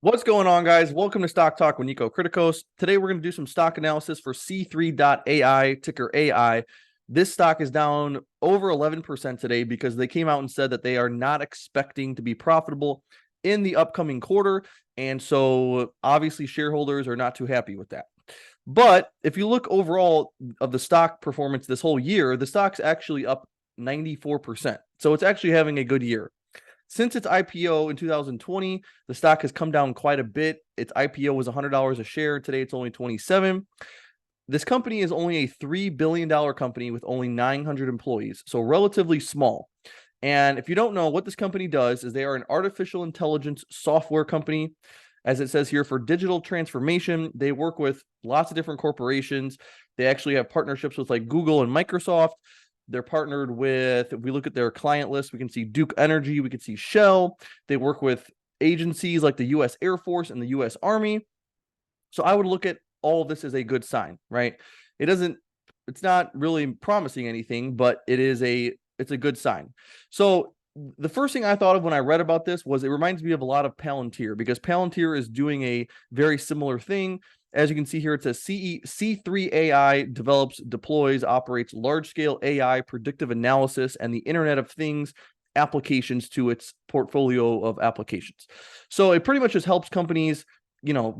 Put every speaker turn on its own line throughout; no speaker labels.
What's going on, guys? Welcome to Stock Talk with Nico Kritikos. Today, we're going to do some stock analysis for C3.AI, ticker AI. This stock is down over 11% today because they came out and said that they are not expecting to be profitable in the upcoming quarter. And so, obviously, shareholders are not too happy with that. But if you look overall of the stock performance this whole year, the stock's actually up 94%. So, it's actually having a good year. Since its IPO in 2020, the stock has come down quite a bit. Its IPO was $100 a share. Today, it's only 27. This company is only a $3 billion company with only 900 employees, so relatively small. And if you don't know, what this company does is they are an artificial intelligence software company. As it says here, for digital transformation, they work with lots of different corporations. They actually have partnerships with like Google and Microsoft. They're partnered with, if we look at their client list, we can see Duke Energy, we can see Shell. They work with agencies like the U.S. Air Force and the U.S. Army. So I would look at all of this as a good sign, right? It's not really promising anything, but it's a good sign. So the first thing I thought of when I read about this was it reminds me of a lot of Palantir, because Palantir is doing a very similar thing. As you can see here, it says C3.AI develops, deploys, operates large-scale AI predictive analysis and the Internet of Things applications to its portfolio of applications. So it pretty much just helps companies,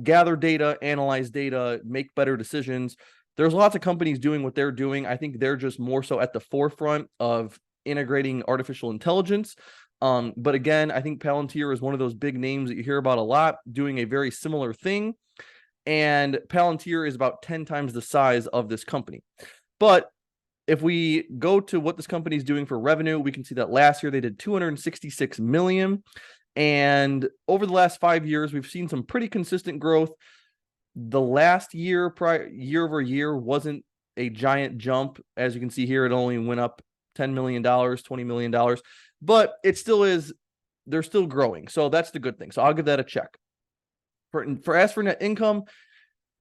gather data, analyze data, make better decisions. There's lots of companies doing what they're doing. I think they're just more so at the forefront of integrating artificial intelligence. But again, I think Palantir is one of those big names that you hear about a lot, doing a very similar thing. And Palantir is about 10 times the size of this company. But if we go to what this company is doing for revenue, we can see that last year they did 266 million. And over the last 5 years, we've seen some pretty consistent growth. The last year, year over year, wasn't a giant jump. As you can see here, it only went up $10 million, $20 million, but it still is, they're still growing. So that's the good thing. So I'll give that a check. As for net income,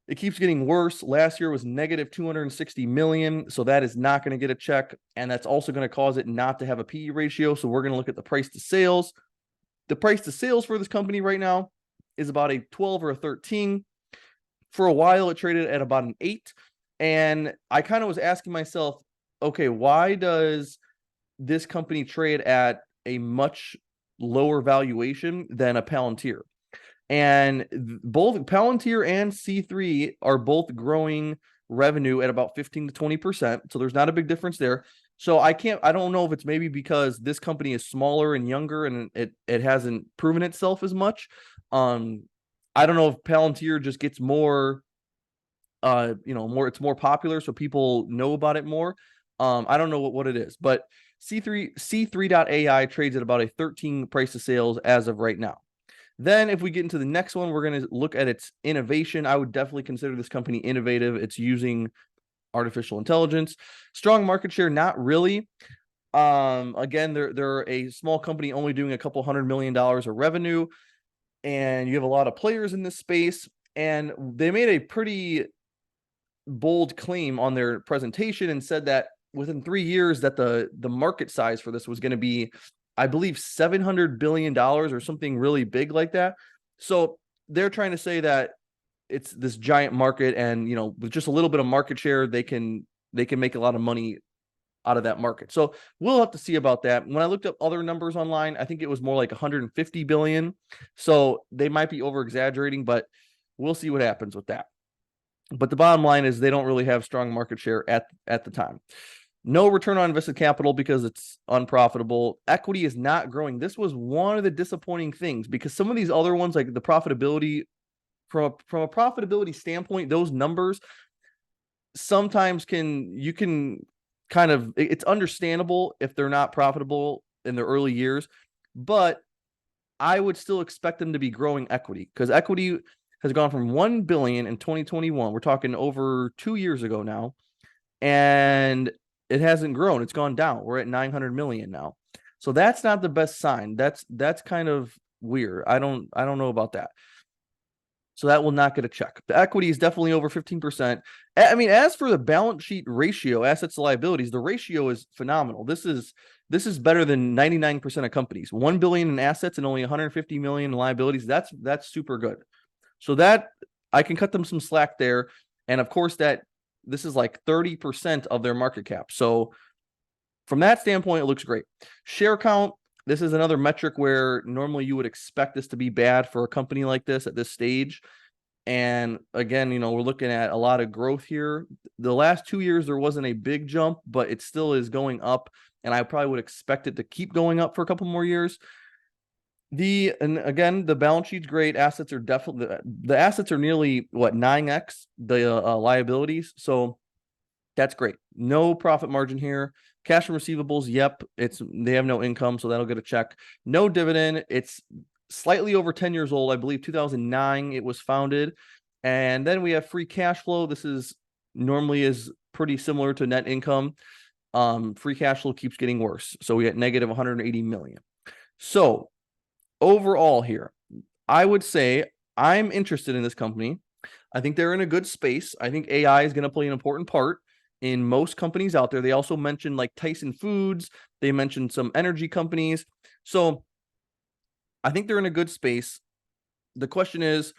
it keeps getting worse. Last year was negative 260 million. So that is not going to get a check. And that's also going to cause it not to have a PE ratio. So we're going to look at the price to sales. The price to sales for this company right now is about a 12 or a 13. For a while, it traded at about an 8. And I kind of was asking myself, okay, why does this company trade at a much lower valuation than a Palantir? And both Palantir and C3 are both growing revenue at about 15 to 20%. So there's not a big difference there. So I don't know if it's maybe because this company is smaller and younger and it hasn't proven itself as much. I don't know if Palantir just gets more, it's more popular, so people know about it more. I don't know what it is, but C3.AI trades at about a 13 price to sales as of right now. Then if we get into the next one, we're going to look at its innovation. I would definitely consider this company innovative. It's using artificial intelligence. Strong market share, not really. Again, they're a small company only doing a couple $100 million of revenue, and you have a lot of players in this space. And they made a pretty bold claim on their presentation and said that within 3 years that the market size for this was going to be, I believe, $700 billion or something really big like that. So they're trying to say that it's this giant market, and with just a little bit of market share, they can make a lot of money out of that market. So we'll have to see about that. When I looked up other numbers online, I think it was more like 150 billion. So they might be over exaggerating, but we'll see what happens with that. But the bottom line is they don't really have strong market share at the time. No return on invested capital because it's unprofitable. Equity is not growing. This was one of the disappointing things, because some of these other ones, like the profitability, from a profitability standpoint, those numbers sometimes you can kind of, it's understandable if they're not profitable in the early years, but I would still expect them to be growing equity, because equity has gone from 1 billion in 2021. We're talking over 2 years ago now, and it hasn't grown. It's gone down. We're at 900 million now. So that's not the best sign. That's kind of weird. I don't know about that. So that will not get a check. The equity is definitely over 15%. I mean, as for the balance sheet ratio, assets to liabilities, the ratio is phenomenal. This is This is better than 99% of companies. 1 billion in assets and only 150 million in liabilities. That's super good. So that I can cut them some slack there. And of course, that this is like 30% of their market cap. So from that standpoint, it looks great. Share count. This is another metric where normally you would expect this to be bad for a company like this at this stage. And again, we're looking at a lot of growth here. The last 2 years, there wasn't a big jump, but it still is going up. And I probably would expect it to keep going up for a couple more years. And again, the balance sheet's great. Assets are definitely, the assets are nearly 9x the liabilities. So that's great. No profit margin here. Cash from receivables. Yep. They have no income. So that'll get a check. No dividend. It's slightly over 10 years old. I believe 2009 it was founded. And then we have free cash flow. This is pretty similar to net income. Free cash flow keeps getting worse. So we get negative 180 million. So overall here, I would say I'm interested in this company. I think they're in a good space. I think AI is going to play an important part in most companies out there. They also mentioned like Tyson Foods. They mentioned some energy companies. So I think they're in a good space. The question is,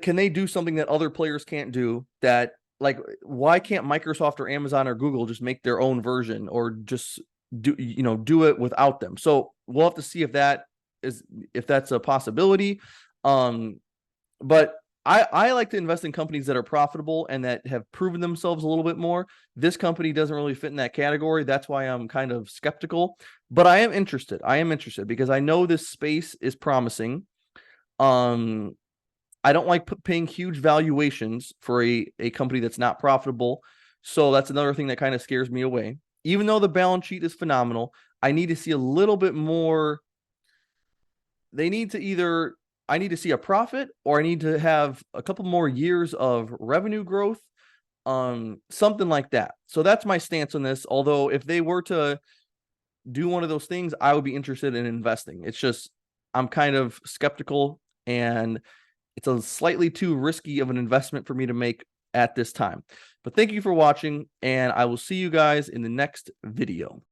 can they do something that other players can't do? That, like, why can't Microsoft or Amazon or Google just make their own version, or just do it without them? So we'll have to see if that's a possibility. But I like to invest in companies that are profitable and that have proven themselves a little bit more. This company doesn't really fit in that category. That's why I'm kind of skeptical, but I am interested. Because I know this space is promising. I don't like paying huge valuations for a company that's not profitable. So that's another thing that kind of scares me away. Even though the balance sheet is phenomenal, I need to see a little bit more. I need to see a profit, or I need to have a couple more years of revenue growth, something like that. So that's my stance on this. Although if they were to do one of those things, I would be interested in investing. It's just, I'm kind of skeptical, and it's a slightly too risky of an investment for me to make at this time. But thank you for watching, and I will see you guys in the next video.